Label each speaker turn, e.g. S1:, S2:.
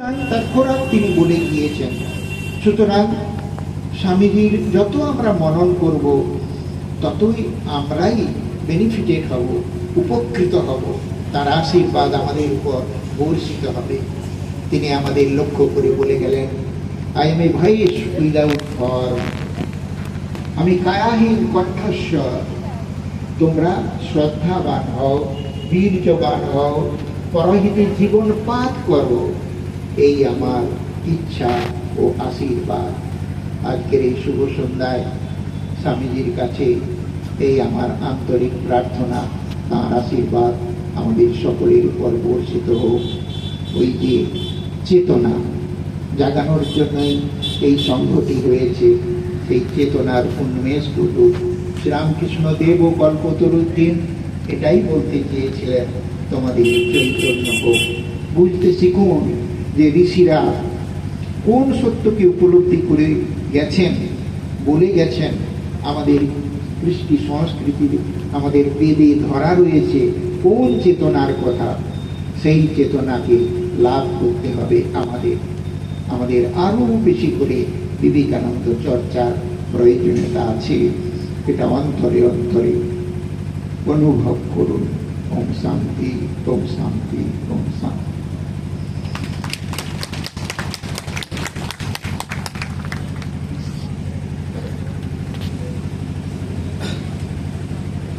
S1: তারপর তিনি বলে গিয়েছেন। সুতরাং স্বামীজির যত আমরা মনন করব ততই আমরাই বেনিফিটেড হব, উপকৃত হব, তার আশীর্বাদ আমাদের উপর বর্ষিত হবে। তিনি আমাদের লক্ষ্য করে বলে গেলেন, I M A voice without form, আমি কায়াহীন কণ্ঠস্বর, তোমরা শ্রদ্ধাবান হও, বীর্যবান হও, পরহিতে জীবন পাত করো, এই আমার ইচ্ছা ও আশীর্বাদ। আজকের এই শুভ সন্ধ্যায় স্বামীজির কাছে এই আমার আন্তরিক প্রার্থনা, তাঁর আশীর্বাদ আমাদের সকলের উপর বর্ষিত হোক। ওই যে চেতনা জাগানোর জন্যই এই সংঘটি হয়েছে, সেই চেতনার উন্মেষ ঘটুক। শ্রীরামকৃষ্ণ দেব ও কল্পতরুদ্দিন এটাই বলতে চেয়েছিলেন, তোমাদের চৈতন্য হোক। বুঝতে শিখুন যে ঋষিরা কোন সত্যকে উপলব্ধি করে গেছেন, বলে গেছেন। আমাদের কৃষ্টি সংস্কৃতির, আমাদের বেদে ধরা রয়েছে কোন চেতনার কথা। সেই চেতনাকে লাভ করতে হবে আমাদের আরো বেশি করে বিবেকানন্দ চর্চার প্রয়োজনীয়তা আছে। এটা অন্তরে অন্তরে অনুভব করুন। ওম শান্তি, ওম শান্তি, ওম শান্তি।